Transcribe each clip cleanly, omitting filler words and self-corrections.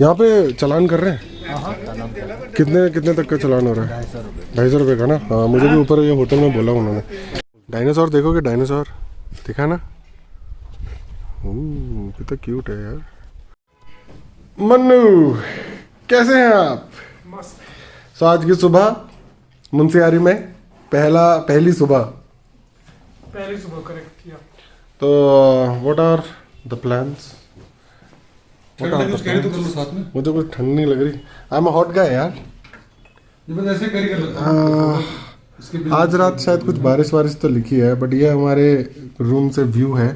यहाँ पे चालान कर रहे हैं? कितने कितने तक का चालान हो रहा है? 250 रुपये का ना? हाँ, मुझे भी ऊपर ये होटल में बोला उन्होंने। डायनासोर देखोगे? डायनासोर दिखा ना? कितना क्यूट है यार। मन्नू कैसे हैं आप? तो आज की सुबह मुंशियारी में पहली सुबह करेक्ट किया। तो व्हाट आर द प्लान्स? साथ में मुझे कुछ ठंड नहीं लग रही। आई एम हॉट गाय यार। ऐसे कर लेता हूं। आज रात शायद कुछ बारिश तो लिखी है, बट ये हमारे रूम से व्यू है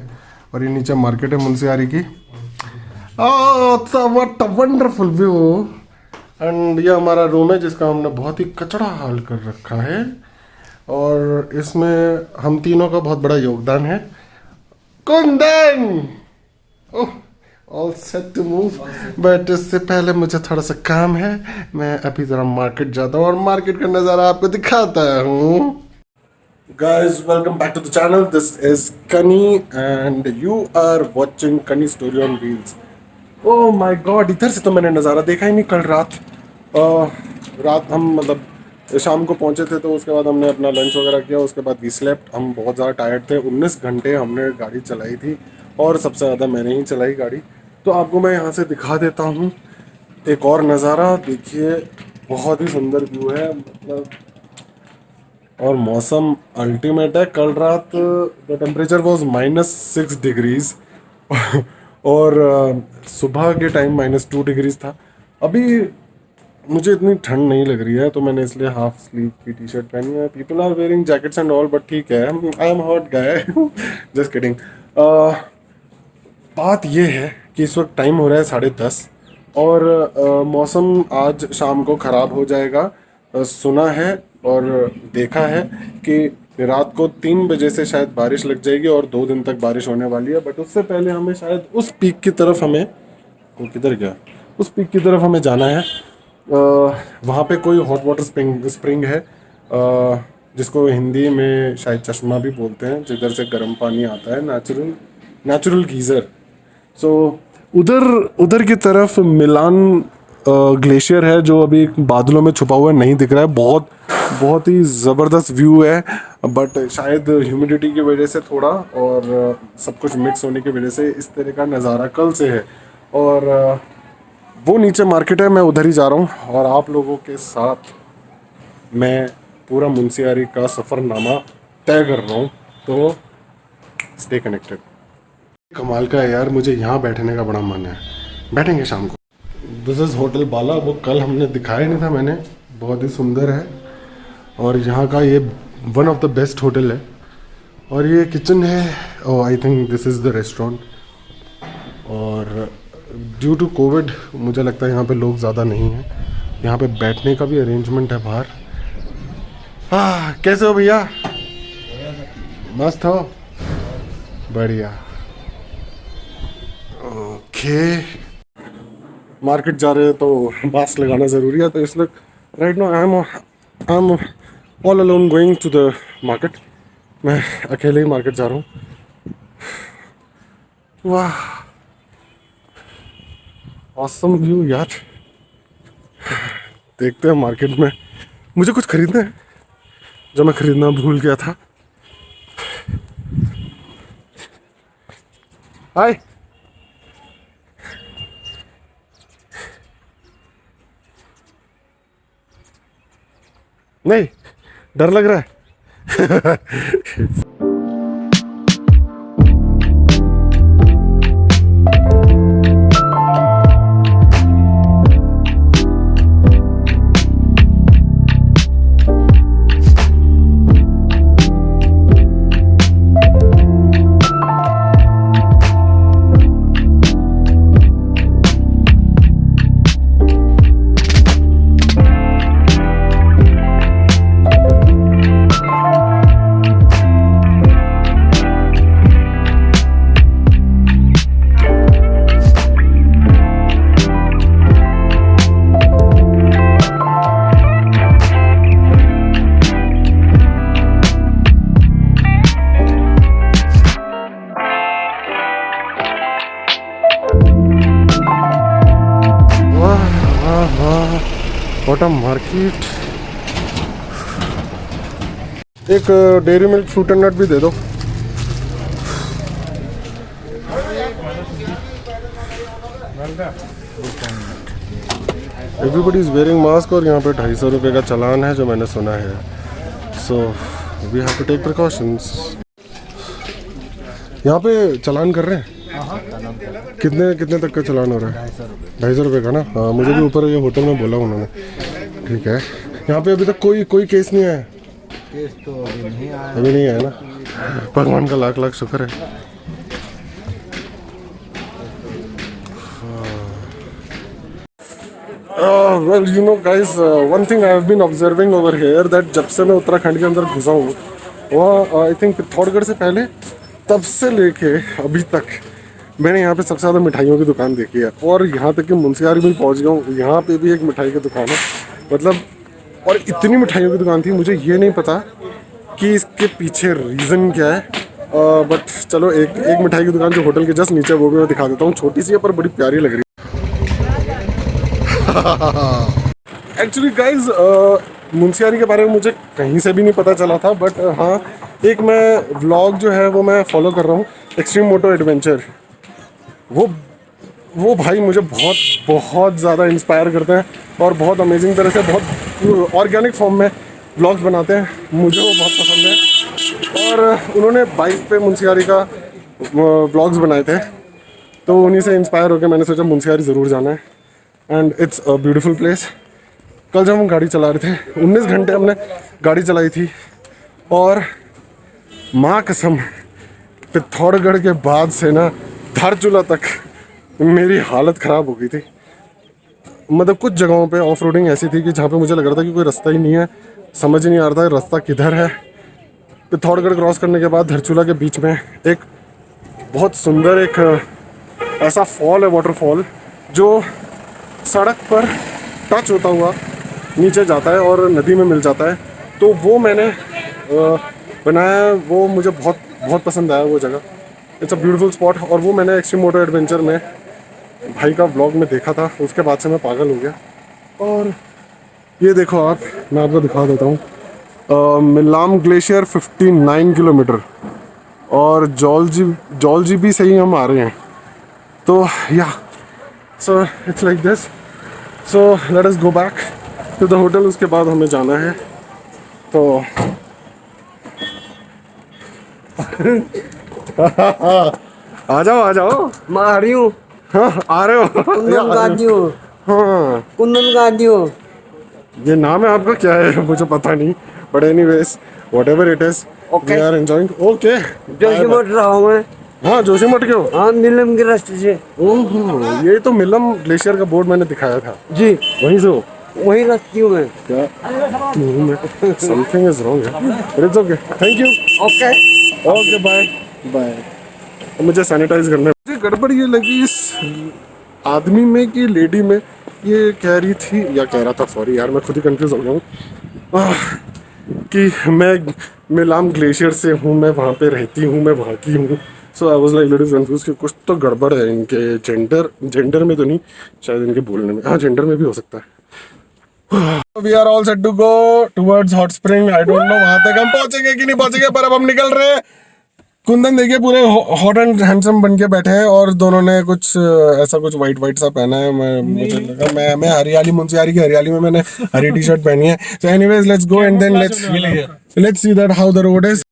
और ये नीचे मार्केट है मुंशियारी की। What a wonderful view. And ये हमारा रूम है जिसका हमने बहुत ही कचड़ा हाल कर रखा है और इसमें हम तीनों का बहुत बड़ा योगदान है। Kundan oh all set to move, but इससे पहले मुझे थोड़ा सा काम है। मैं अभी जरा मार्केट जाता हूँ और मार्केट का नज़ारा आपको दिखाता हूँ। Guys welcome back to the channel. This is Kanni and you are watching Kanni story on wheels. Oh my god, इधर से तो मैंने नज़ारा देखा ही नहीं कल रात। रात हम मतलब शाम को पहुंचे थे, तो उसके बाद हमने अपना लंच वगैरह किया, उसके बाद वी स्लेप्ट। हम बहुत ज़्यादा टायर्ड थे। 19 घंटे हमने गाड़ी चलाई थी और सबसे ज़्यादा मैंने ही चलाई गाड़ी। तो आपको मैं यहाँ से दिखा देता हूँ एक और नज़ारा। देखिए बहुत ही सुंदर व्यू है मतलब, और मौसम अल्टीमेट है। कल रात द टेम्परेचर वॉज -6 डिग्रीज और सुबह के टाइम -2 डिग्रीज था। अभी मुझे इतनी ठंड नहीं लग रही है, तो मैंने इसलिए हाफ स्लीव की टी शर्ट पहनी है। People are wearing jackets and all, but ठीक है, I am hot guy. Just kidding. बात ये है कि इस वक्त टाइम हो रहा है 10:30 और मौसम आज शाम को ख़राब हो जाएगा। सुना है और देखा है कि रात को 3 बजे से शायद बारिश लग जाएगी और 2 दिन तक बारिश होने वाली है। बट उससे पहले हमें शायद उस पीक की तरफ हमें किधर गया उस पीक की तरफ हमें जाना है। वहाँ पे कोई हॉट वाटर स्प्रिंग है, जिसको हिंदी में शायद चश्मा भी बोलते हैं, जिधर से गर्म पानी आता है, नेचुरल गीज़र। सो उधर की तरफ मिलान ग्लेशियर है, जो अभी बादलों में छुपा हुआ नहीं दिख रहा है। बहुत ही ज़बरदस्त व्यू है, बट शायद ह्यूमिडिटी की वजह से थोड़ा और सब कुछ मिक्स होने की वजह से इस तरह का नज़ारा कल से है। और वो नीचे मार्केट है, मैं उधर ही जा रहा हूँ और आप लोगों के साथ मैं पूरा मुंशियारी का सफ़रनामा तय कर रहा हूँ। तो स्टे कनेक्टेड। कमाल का है यार, मुझे यहाँ बैठने का बड़ा मन है। बैठेंगे शाम को। दिस इज़ होटल बाला। वो कल हमने दिखाया नहीं था मैंने। बहुत ही सुंदर है और यहाँ का ये one of the best hotel है। और ये किचन है। Oh I think this is the restaurant. और ड्यू टू कोविड मुझे लगता है यहाँ पे लोग ज़्यादा नहीं हैं। यहाँ पे बैठने का भी अरेंजमेंट है बाहर। कैसे हो भैया? मस्त हो? बढ़िया। ओके, मार्केट जा रहे हैं तो मास्क लगाना ज़रूरी है। तो इसलिए right now I am all alone going to the market. मैं अकेले ही मार्केट जा रहा हूँ। वाह ऑसम व्यू यार। देखते हैं मार्केट में। मुझे कुछ खरीदना है जो मैं खरीदना भूल गया था। हाय, नहीं डर लग रहा है। What a market. एक Dairy Milk Fruit and Nut भी दे दो। एवरीबडी इज वेयरिंग मास्क और यहाँ पे 250 रुपये का चालान है जो मैंने सुना है। So we have to take precautions. यहाँ पे चालान कर रहे हैं? कितने कितने तक का चालान हो रहा है? 250 रुपये का ना। हाँ, मुझे भी ऊपर ये होटल में बोला उन्होंने। ठीक है। यहाँ पे अभी तक कोई केस नहीं आया? केस तो अभी नहीं आया। अभी नहीं आया ना। भगवान का लाख लाख शुक्र है। Well, you know guys, one thing I have been observing over here that जब से मैं उत्तराखंड के अंदर घुसा हूँ वहाँ आई थिंक पिथौरागढ़ से पहले तब से लेके अभी तक मैंने यहाँ पे सबसे ज़्यादा मिठाइयों की दुकान देखी है। और यहाँ तक कि मुंशियारी में पहुँच गया हूँ, यहाँ पे भी एक मिठाई की दुकान है। मतलब और इतनी मिठाइयों की दुकान थी, मुझे ये नहीं पता कि इसके पीछे रीज़न क्या है। बट चलो एक मिठाई की दुकान जो होटल के जस्ट नीचे वो भी मैं दिखा देता हूँ। छोटी सी है पर बड़ी प्यारी लग रही है। एक्चुअली गाइज मुंशियारी के बारे में मुझे कहीं से भी नहीं पता चला था। बट हाँ, एक मैं व्लॉग जो है वो मैं फॉलो कर रहा हूँ, एक्सट्रीम मोटो एडवेंचर। वो भाई मुझे बहुत ज़्यादा इंस्पायर करते हैं और बहुत अमेजिंग तरह से बहुत ऑर्गेनिक फॉर्म में व्लॉग्स बनाते हैं। मुझे वो बहुत पसंद है। और उन्होंने बाइक पे मुंशियारी का व्लॉग्स बनाए थे, तो उन्हीं से इंस्पायर होकर मैंने सोचा मुंशियारी ज़रूर जाना है। And it's a beautiful place. कल जब हम गाड़ी चला रहे थे 19 घंटे हमने गाड़ी चलाई थी और माँ कसम पिथौरागढ़ के बाद से ना धारचूला तक मेरी हालत ख़राब हो गई थी। मतलब कुछ जगहों पे ऑफ रोडिंग ऐसी थी कि जहाँ पे मुझे लग रहा था कि कोई रास्ता ही नहीं है, समझ ही नहीं आ रहा था रास्ता किधर है। पिथौरागढ़ क्रॉस करने के बाद धारचूला के बीच में एक बहुत सुंदर एक ऐसा फॉल है, वाटरफॉल, जो सड़क पर टच होता हुआ नीचे जाता है और नदी में मिल जाता है। तो वो मैंने बनाया, वो मुझे बहुत पसंद आया वो जगह। It's a beautiful spot. और वो मैंने एक्सट्रीम मोटो एडवेंचर में भाई का व्लॉग में देखा था, उसके बाद से मैं पागल हो गया। और ये देखो आप, मैं आपको दिखा देता हूँ। मिलाम ग्लेशियर 59 किलोमीटर और जौलजी भी सही हम आ रहे हैं। तो या so it's like this. So let us go back to the hotel. उसके बाद हमें जाना है। तो आ जाओ। मैं आ रही हूँ। हाँ, आ रहे हो? कुंदन गाजी हूँ। हाँ, कुंदन गाजी हूँ। ये नाम है आपका? क्या है मुझे पता नहीं, but anyways whatever it is, we are enjoying. Okay, Joshimath रहा हूँ मैं। हाँ जोशीमठ के हो? हाँ, मिलम के रास्ते से। ओहो, ये तो मिलम ग्लेशियर का बोर्ड मैंने दिखाया था जी, वहीं से हो? वही रास्ते हूँ मैं। क्या समथिंग इज रॉन्ग है। It's okay, thank you. Okay bye. मुझे सैनिटाइज करना है। मुझे गड़बड़ ये लगी इस आदमी में कि लेडी में। ये कह रही थी या कह रहा था, सॉरी यार मैं खुद ही कंफ्यूज हो गया हूँ, कि मैं मिलाम ग्लेशियर से हूँ, मैं वहाँ पे रहती हूँ, मैं वहाँ की हूँ। So I was like little confuse कि कुछ तो गड़बड़ है इनके जेंडर में तो नहीं, शायद इनके बोलने में। हाँ, जेंडर में भी हो सकता है। We are all set to go towards hot spring. I don't know वहाँ तक हम पहुँचेंगे कि नहीं पहुँचेंगे, पर अब हम निकल रहे हैं। कुंदन देखिए पूरे हॉट एंड हैंडसम बन के बैठे हैं और दोनों ने कुछ ऐसा कुछ वाइट सा पहना है। मुझे लगा मैं हरियाली मुंशियारी की हरियाली में मैंने हरी टी शर्ट पहनी है। So anyways let's go and then let's see that how the road is.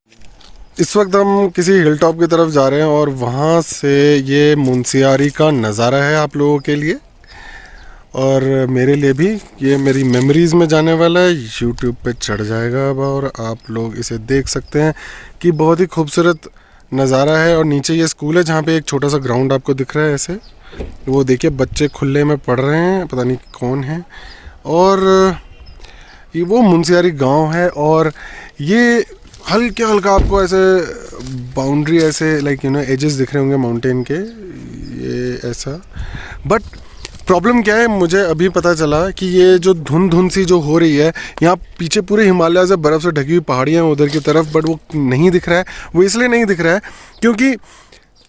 इस वक्त हम किसी हिल टॉप की तरफ जा रहे हैं और वहाँ से ये मुंशियारी का नज़ारा है आप लोगों के लिए और मेरे लिए भी। ये मेरी मेमोरीज़ में जाने वाला है, यूट्यूब पे चढ़ जाएगा अब और आप लोग इसे देख सकते हैं कि बहुत ही खूबसूरत नज़ारा है। और नीचे ये स्कूल है जहाँ पे एक छोटा सा ग्राउंड आपको दिख रहा है ऐसे, वो देखिए बच्चे खुले में पढ़ रहे हैं, पता नहीं कौन है। और ये वो मुंशियारी गांव है और ये हल्के हल्का आपको ऐसे बाउंड्री ऐसे लाइक यू नो एजेस दिख रहे होंगे माउंटेन के, ये ऐसा। बट प्रॉब्लम क्या है, मुझे अभी पता चला कि ये जो धुंध सी जो हो रही है, यहाँ पीछे पूरे हिमालय से बर्फ़ से ढकी हुई पहाड़ियाँ हैं उधर की तरफ, बट वो नहीं दिख रहा है। वो इसलिए नहीं दिख रहा है क्योंकि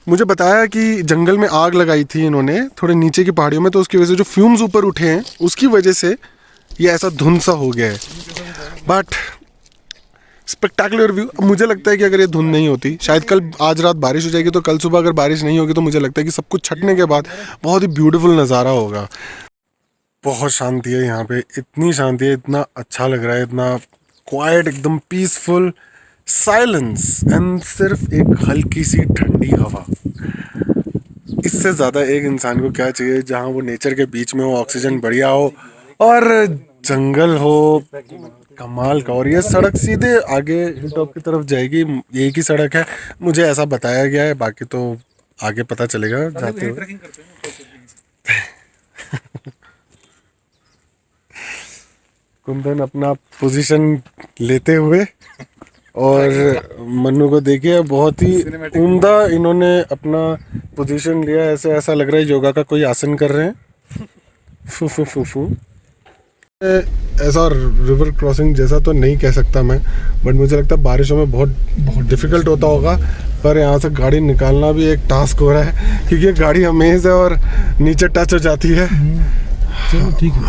मुझे बताया कि जंगल में आग लगाई थी इन्होंने थोड़े नीचे की पहाड़ियों में, तो उसकी वजह से जो फ्यूम्स ऊपर उठे हैं उसकी वजह से ये ऐसा धुंध सा हो गया है, बट स्पेक्टेकुलर व्यू। मुझे लगता है कि अगर ये धुंध नहीं होती, शायद कल आज रात बारिश हो जाएगी, तो कल सुबह अगर बारिश नहीं होगी तो मुझे लगता है कि सब कुछ छटने के बाद बहुत ही ब्यूटीफुल नज़ारा होगा। बहुत शांति है यहाँ पे, इतनी शांति है, इतना अच्छा लग रहा है, इतना क्वाइट, एकदम पीसफुल साइलेंस एंड सिर्फ एक हल्की सी ठंडी हवा। इससे ज़्यादा एक इंसान को क्या चाहिए, जहाँ वो नेचर के बीच में हो, ऑक्सीजन बढ़िया हो और जंगल हो, कमाल का। और ये सड़क सीधे आगे हिल टॉप की तरफ जाएगी, यही की सड़क है, मुझे ऐसा बताया गया है, बाकी तो आगे पता चलेगा जाते हुए। कुंदन अपना पोजीशन लेते हुए और मन्नू को देखिए, बहुत ही उम्दा इन्होंने अपना पोजीशन लिया। ऐसा लग रहा है योगा का कोई आसन कर रहे हैं। फू फू फू फू। ऐसा रिवर क्रॉसिंग जैसा तो नहीं कह सकता मैं, बट मुझे लगता है बारिशों में बहुत डिफ़िकल्ट होता होगा। पर यहाँ से गाड़ी निकालना भी एक टास्क हो रहा है, क्योंकि ये गाड़ी अमेज है और नीचे टच हो जाती है। चलो ठीक है,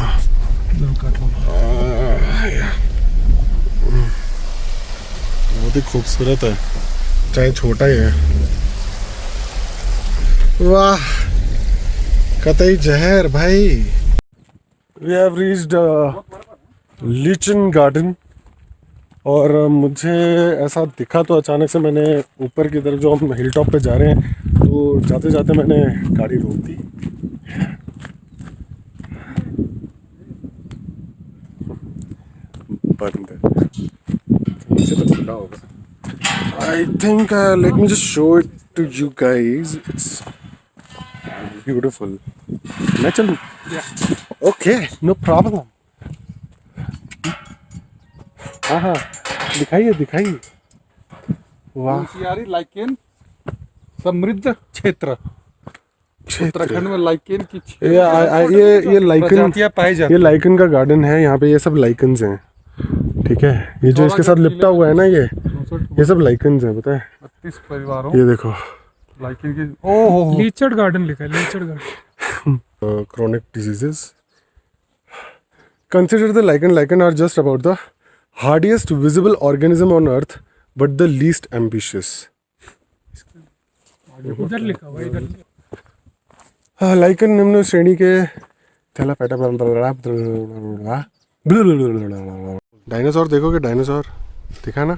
बहुत ही खूबसूरत है, चाहे छोटा ही है। वाह, कतई जहर भाई। वी हैव रीच्ड लीचन गार्डन, और मुझे ऐसा दिखा तो अचानक से, मैंने ऊपर की तरफ जो हम हिल टॉप पे जा रहे हैं, तो जाते जाते मैंने गाड़ी रोक दी। बंद है, नीचे तो खुला होगा। I think let me just show it to you guys, it's beautiful. मैं चलूं? Okay, no problem. हाँ, दिखाइए। वाह, लाइकेन समृद्ध क्षेत्र, उत्तराखंड में लाइकेन की ये लाइकन प्रजातियां पाई जाती ये लाइकन का गार्डन है। यहाँ पे ये सब लाइकन्स हैं, ठीक है। ये जो इसके साथ लिपटा हुआ है ना, ये सब लाइकन्स हैं, पता है। 32 परिवारों, ये देखो लाइकेन की। ओह, लीचड़ गार्डन लिखा है, लीचड़ garden. chronic diseases. Consider the lichen. Lichen are just about the hardiest visible organism on earth, but the least ambitious. इधर लिखा हुआ है, इधर। लाइकन निम्न श्रेणी के डायनासोर देखोगे, डायनासोर दिखा ना,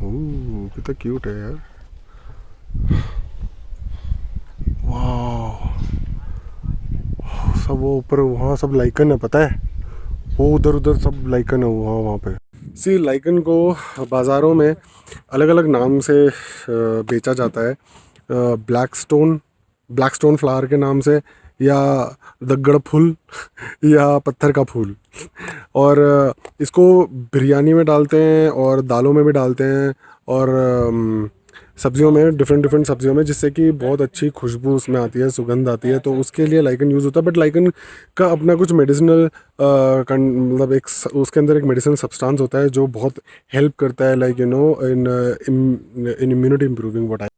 कितना क्यूट है यार। वाह, सब वो ऊपर वहाँ सब लाइकन है, पता है, वो उधर सब लाइकन है वहाँ पे। सी, लाइकन को बाज़ारों में अलग अलग नाम से बेचा जाता है। ब्लैक स्टोन फ्लावर के नाम से, या दग्गड़ फूल, या पत्थर का फूल। और इसको बिरयानी में डालते हैं और दालों में भी डालते हैं, और सब्जियों में, डिफरेंट सब्जियों में, जिससे कि बहुत अच्छी खुशबू उसमें आती है, सुगंध आती है। तो उसके लिए लाइकन यूज़ होता है। बट लाइकन का अपना कुछ मेडिसिनल मतलब एक उसके अंदर एक मेडिसिनल सब्सटेंस होता है जो बहुत हेल्प करता है, like you know, in immunity improving what.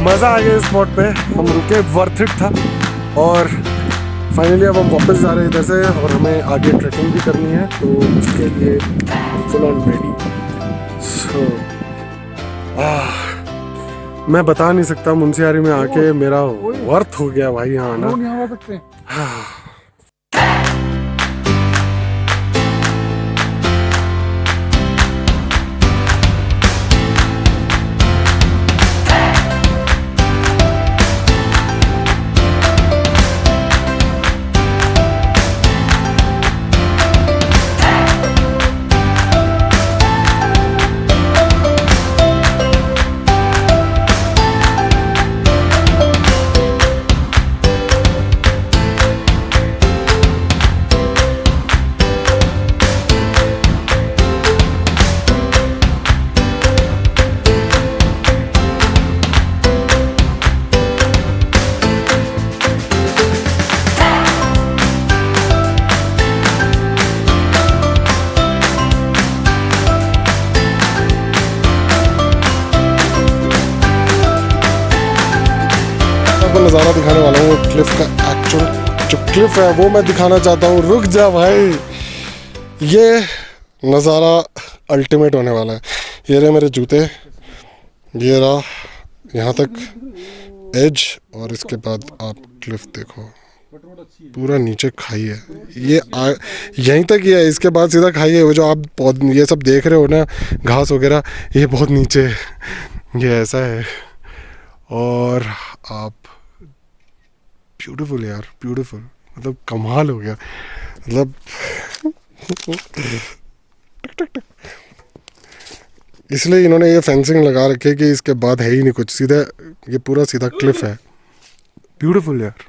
मज़ा आ गया इस स्पॉट पे, हम रुके, वर्थ इट था। और फाइनली अब हम वापस जा रहे हैं इधर से और हमें आगे ट्रैकिंग भी करनी है, तो उसके लिए फुल ऑन रेडी। सो मैं बता नहीं सकता, मुंशियारी में आके मेरा वर्थ हो गया भाई यहाँ आना। लोग यहाँ आ सकते हैं। आपको नज़ारा दिखाने वाला हूँ क्लिफ का। एक्चुअल जो क्लिफ है वो मैं दिखाना चाहता हूँ। रुक जा भाई, ये नज़ारा अल्टीमेट होने वाला है। ये रहे मेरे जूते, ये रहा यहाँ तक एज, और इसके बाद आप क्लिफ देखो, पूरा नीचे खाई है। ये यहीं तक ही है, इसके बाद सीधा खाई है। वो जो आप ये सब देख रहे हो ना, घास वगैरह, ये बहुत नीचे है, ये ऐसा है। और आप ब्यूटीफुल यार, ब्यूटीफुल, मतलब कमाल हो गया, मतलब इसलिए इन्होंने ये फेंसिंग लगा रखी है कि इसके बाद है ही नहीं कुछ, सीधा ये पूरा सीधा क्लिफ है। ब्यूटीफुल यार।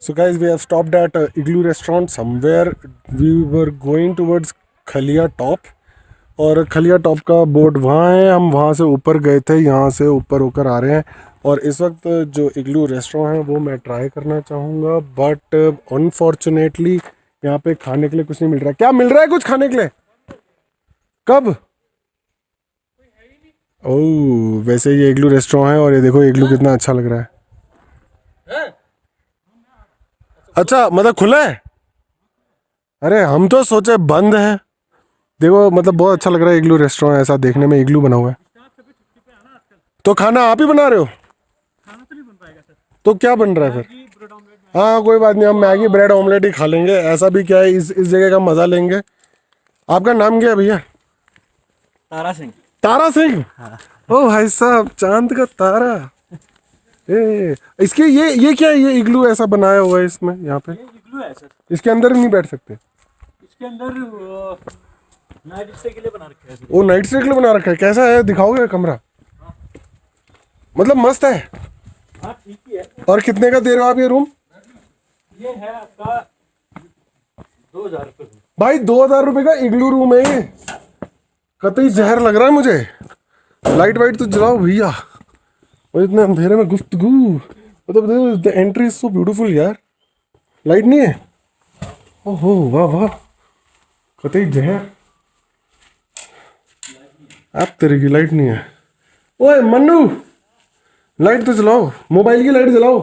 So guys, we have stopped at Igloo restaurant somewhere. We were going towards Khaliya top, और खलिया टॉप का बोर्ड वहाँ है। हम वहाँ से ऊपर गए थे, यहाँ से ऊपर होकर आ रहे हैं। और इस वक्त जो इग्लू रेस्टोरेंट है वो मैं ट्राई करना चाहूँगा, बट अनफॉर्चुनेटली यहाँ पे खाने के लिए कुछ नहीं मिल रहा है। क्या मिल रहा है कुछ खाने के लिए? कब? ओह, वैसे ये इग्लू रेस्टोरेंट है, और ये देखो इग्लू कितना अच्छा लग रहा है। अच्छा, मतलब खुला है? अरे हम तो सोचे बंद है। देखो, मतलब बहुत अच्छा लग रहा है इग्लू रेस्टोरेंट, ऐसा देखने में इग्लू बना हुआ है। तो खाना आप ही बना रहे हो? तो क्या बन रहा है फिर? हाँ कोई बात नहीं, हम मैगी ब्रेड ऑमलेट ही खा लेंगे। ऐसा भी क्या है, इस जगह का मजा लेंगे। आपका नाम क्या है भैया? तारा सिंह। तारा सिंह? ओ भाई साहब, चांद का तारा। इसके ये क्या है, ये इग्लू ऐसा बनाया हुआ है इसमें, यहाँ पे इग्लू है सर। इसके अंदर नहीं बैठ सकते? इसके अंदर नाइट स्टे के लिए बना रखा है। वो नाइट स्टे के लिए बना रखा है? कैसा है, दिखाओगे कमरा? मतलब मस्त है? हाँ ठीक ही है। और कितने का दे रहे हो आप ये रूम? ये है आपका 2000 रुपये। भाई 2000 रुपये का इग्लू रूम है ये? कतई जहर लग रहा है मुझे। लाइट वाइट तो जलाओ भैया, और इतने अंधेरे में गुफ्तगू, मतलब the entry is so beautiful यार। लाइट नहीं है? ओहो वाह वाह, कतई जहर। आप तेरे की लाइट नहीं है। ओए मन्नू, लाइट तो जलाओ, मोबाइल की लाइट जलाओ।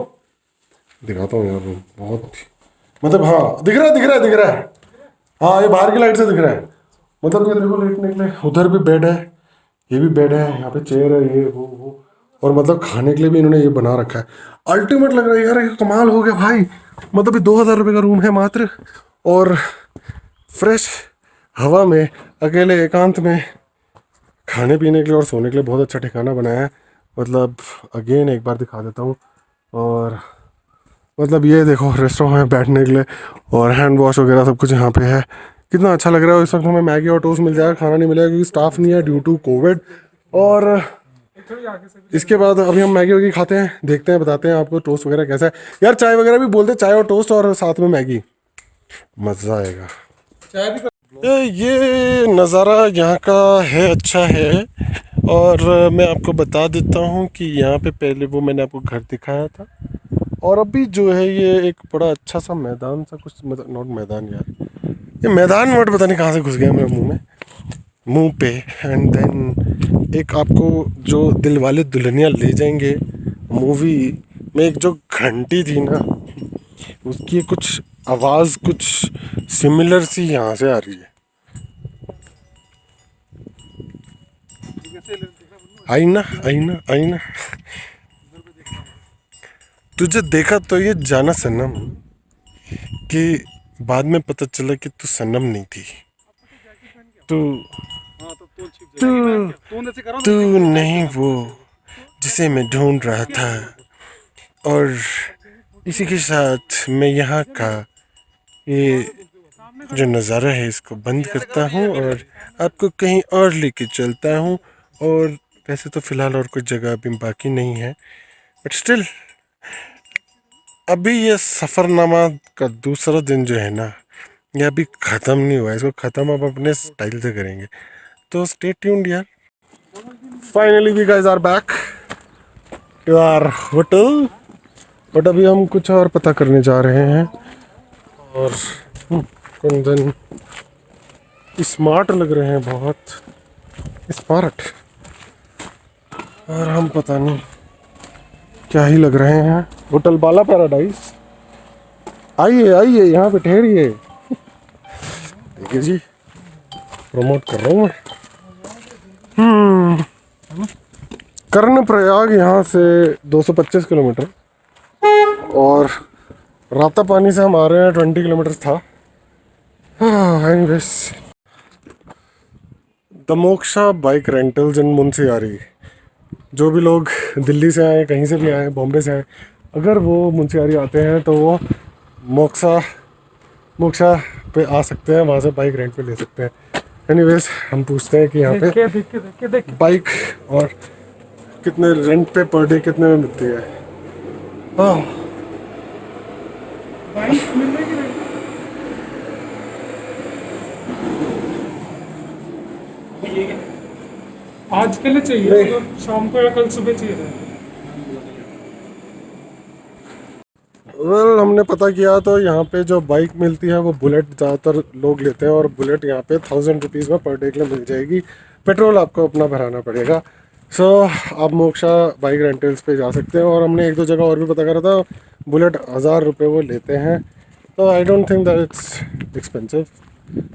दिखाता हूँ यार रूम, बहुत मतलब, हाँ दिख रहा है। हाँ ये बाहर की लाइट से दिख रहा है। मतलब ये देखो लाइट निकले, उधर भी बेड है, ये भी बेड है, यहाँ पे चेयर है, ये वो। और मतलब खाने के लिए भी इन्होंने ये बना रखा है। अल्टीमेट लग रहा है यार, ये कमाल हो गया भाई। मतलब ये 2000 रुपये का रूम है मात्र, और फ्रेश हवा में अकेले एकांत में खाने पीने के लिए और सोने के लिए बहुत अच्छा ठिकाना बनाया है। मतलब अगेन एक बार दिखा देता हूँ। और मतलब ये देखो रेस्टोरेंट है बैठने के लिए, और हैंड वॉश वगैरह सब कुछ यहाँ पे है। कितना अच्छा लग रहा है। इस वक्त हमें मैगी और टोस्ट मिल जाएगा, खाना नहीं मिलेगा क्योंकि स्टाफ नहीं है ड्यू टू कोविड। और इसके बाद अभी हम मैगी वगी खाते हैं, देखते हैं, बताते हैं आपको टोस्ट वगैरह कैसा है। यार चाय वगैरह भी बोलते, चाय और टोस्ट और साथ में मैगी, मज़ा आएगा। ये नज़ारा यहाँ का है, अच्छा है। और मैं आपको बता देता हूँ कि यहाँ पे पहले वो मैंने आपको घर दिखाया था, और अभी जो है ये एक बड़ा अच्छा सा मैदान सा कुछ, मतलब नॉट मैदान यार, ये मैदान वर्ड पता नहीं कहाँ से घुस गया मेरे मुंह पे। एंड देन एक आपको जो दिल वाले दुल्हनिया ले जाएंगे मूवी में एक जो घंटी थी ना, उसकी कुछ आवाज़ कुछ सिमिलर सी यहाँ से आ रही है। आई ना, आई ना, आई ना। तुझे देखा तो ये जाना सनम, कि बाद में पता चला कि तू सनम नहीं थी। तू तू तू नहीं वो जिसे मैं ढूंढ रहा था। और इसी के साथ मैं यहाँ का ये जो नज़ारा है इसको बंद करता हूँ और आपको कहीं और लेके चलता हूँ। और वैसे तो फ़िलहाल और कुछ जगह अभी बाकी नहीं है, बट स्टिल अभी ये सफ़रनामा का दूसरा दिन जो है ना, ये अभी ख़त्म नहीं हुआ है। इसको ख़त्म अब अपने स्टाइल से करेंगे, तो स्टे ट्यून्ड यार। Finally we guys are back to our hotel, but अभी हम कुछ और पता करने जा रहे हैं। और कुंदन स्मार्ट लग रहे हैं, बहुत स्मार्ट, और हम पता नहीं क्या ही लग रहे हैं। होटल बाला पैराडाइज, आइए आइए यहाँ पे ठहरिए। देखिए जी, प्रमोट कर रहा हूँ मैं। कर्णप्रयाग यहाँ से 225 किलोमीटर, और रातापानी से हम आ रहे हैं 20 किलोमीटर था। Anyways, the Moksha bike rentals in Munsiari. जो भी लोग दिल्ली से आए, कहीं से भी आए, बॉम्बे से आए, अगर वो मुंशियारी आते हैं तो वो मोक्षा पे आ सकते हैं, वहाँ से बाइक रेंट पे ले सकते हैं। एनीवेज, हम पूछते हैं कि यहाँ पे बाइक और कितने रेंट पे पर डे कितने में मिलती है। बाइक मिलने की आज के लिए चाहिए, मतलब शाम को या कल सुबह चाहिए था। वेल, हमने पता किया तो यहाँ पे जो बाइक मिलती है वो बुलेट ज़्यादातर लोग लेते हैं, और बुलेट यहाँ पे 1000 रुपीज़ में पर डे के लिए मिल जाएगी। पेट्रोल आपको अपना भराना पड़ेगा। सो आप मोक्षा बाइक रेंटल्स पे जा सकते हैं। और हमने एक दो जगह और भी पता करा था, बुलेट 1000 रुपये वो लेते हैं, तो I don't think that it's expensive.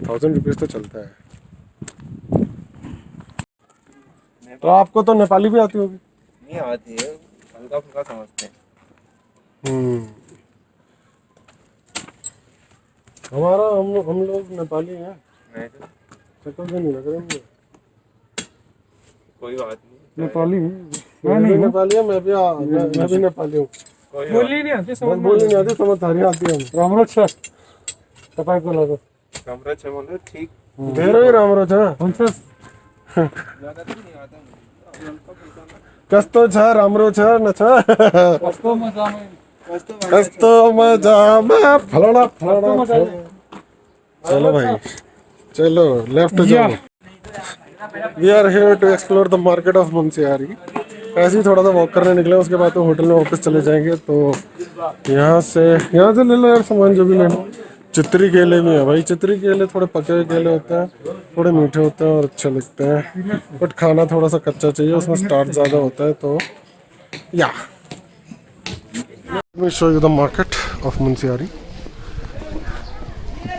1000 rupees तो चलता है। तो आपको तो नेपाली भी आती होगी? नहीं आती है, हल्का फुल्का समझते हैं। हमारा हम लोग नेपाली हैं, नहीं तो शक्ल से नहीं लग रहे मुझे। कोई बात नहीं, नेपाली हूँ, मैं भी नेपाली हूँ, मैं भी नेपाली हूँ। कोई बोली नहीं आती, बस समझ बोलनी नहीं आती, समझ सारी आती है। रामरोज सर तपाईँ को लगा कमरा छ बोलो ठीक, धेरै ही रामरोज है। ज्यादा तो नहीं आता मुझे, हल्का फुल्का ना। कस्तो छ, राम्रो छ न छ? कस्तो मजामा फलाना फलाना छ। चलो भाई, चलो लेफ्ट जाओ। We are here to explore the market of Munsiyari. ऐसे ही थोड़ा सा वॉक करने निकले, उसके बाद तो होटल में वापस चले जाएंगे। तो यहाँ से ले लो यार सामान जो भी लेना। चित्री केले भी है भाई, चित्री केले थोड़े पके हुए केले होते हैं, थोड़े मीठे होते हैं और अच्छे लगते हैं, बट खाना थोड़ा सा कच्चा चाहिए, उसमें स्टार्च ज़्यादा होता है। तो या let me show you the market of Munsiari.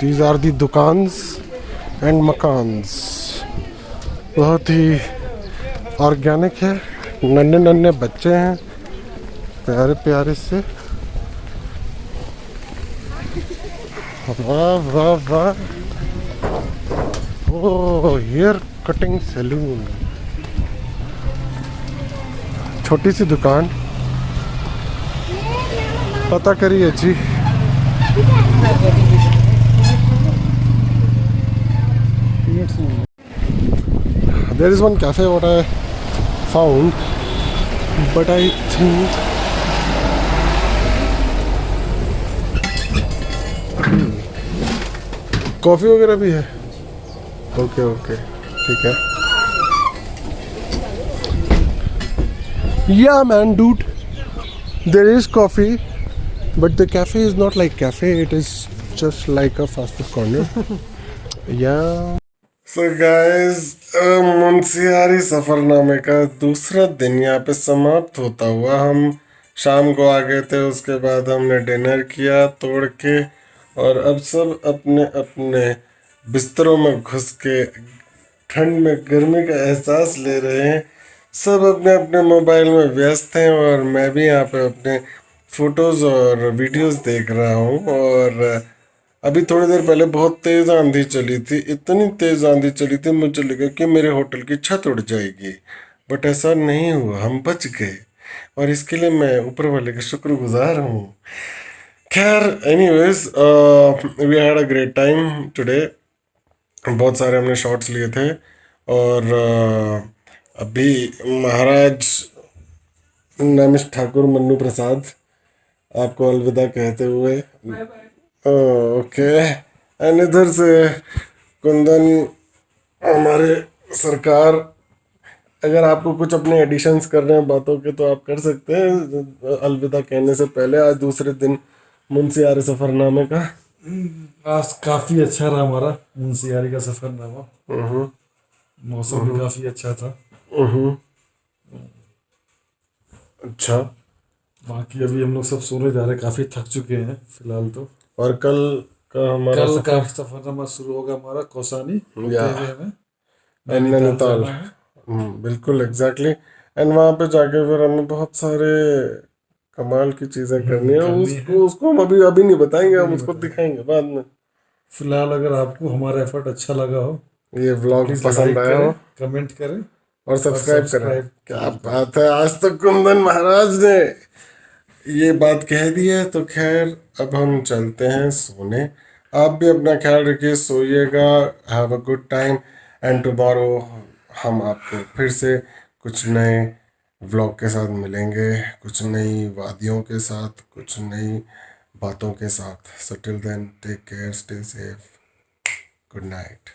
These are the दुकान्स एंड मकान्स। बहुत ही ऑर्गेनिक है, नन्हे नन्हे बच्चे हैं, प्यारे प्यारे से। वाह वाह वाह। ओह, हेयर कटिंग सैलून, छोटी सी दुकान। पता करिए जी। There is one cafe what I found, but I think coffee वगैरह भी है। ओके ओके, ठीक है। Yeah man, dude, there is coffee, but the cafe is not like cafe, it is just like a fast food corner. Yeah. So guys, Munsiyari सफ़रनामे का दूसरा दिन यहाँ पे समाप्त होता हुआ हम शाम को आ गए थे, उसके बाद हमने डिनर किया तोड़ के, और अब सब अपने अपने बिस्तरों में घुस के ठंड में गर्मी का एहसास ले रहे हैं। सब अपने अपने मोबाइल में व्यस्त हैं, और मैं भी यहाँ पे अपने फोटोज़ और वीडियोस देख रहा हूँ। और अभी थोड़ी देर पहले बहुत तेज़ आंधी चली थी, इतनी तेज़ आंधी चली थी मुझे लगा कि मेरे होटल की छत उड़ जाएगी, बट ऐसा नहीं हुआ, हम बच गए, और इसके लिए मैं ऊपर वाले का शुक्रगुजार हूँ। खैर, anyways, we had a great time today. बहुत सारे हमने शॉट्स लिए थे, और अभी महाराज नमिश ठाकुर मन्नू प्रसाद आपको अलविदा कहते हुए, ओके, एंड इधर से कुंदन हमारे सरकार, अगर आपको कुछ अपने एडिशंस करने हैं बातों के तो आप कर सकते हैं अलविदा कहने से पहले। आज दूसरे दिन मुंशियारी सफरनामे का। आज काफी अच्छा रहा हमारा मुंशियारी का सफरनामा। मौसम भी काफी अच्छा था। अच्छा, बाकी अभी हम लोग सब सोने जा रहे हैं, काफी थक चुके हैं फिलहाल तो। और कल का हमारा कल का सफरनामा शुरू होगा हमारा कौसानी होते हुए हमें नैनीताल। जाना है। बिल्कुल एग्जैक्टली। एंड वहाँ पे जाके फिर हमें बहुत सारे कमाल की चीज़ें करनी है। उसको हम अभी अभी नहीं बताएंगे, हम उसको दिखाएंगे बाद में। फिलहाल अगर आपको हमारा एफर्ट अच्छा लगा हो, ये व्लॉग पसंद आया हो, कमेंट करें और सब्सक्राइब करें। सब्सक्राइब क्या बात है, आज तक कुंदन महाराज ने ये बात कह दी है। तो खैर, अब हम चलते हैं सोने। आप भी अपना ख्याल रखिए, सोइएगा, have a good time, and tomorrow हम आपको फिर से कुछ नए व्लॉग के साथ मिलेंगे, कुछ नई वादियों के साथ, कुछ नई बातों के साथ। So till then, take care, stay safe, good night.